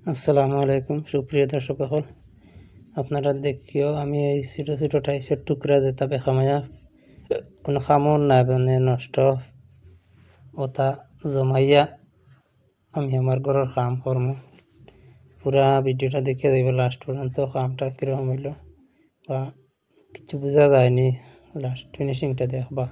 আসসালামু আলাইকুম সুপ্রিয় দর্শক সকল, আপনারা দেখিও আমি এই ছোটো ছোটো টাইসের টুকরা যেটা বেখামায়া কোনো খামর না মানে নষ্ট ওটা জমাইয়া আমি আমার ঘরের কাম করব। পুরা ভিডিওটা দেখে যাইব লাস্ট পর্যন্ত, কামটা কীরকম হইল বা কিছু বোঝা যায়নি, লাস্ট ফিনিশিংটা দেখবা।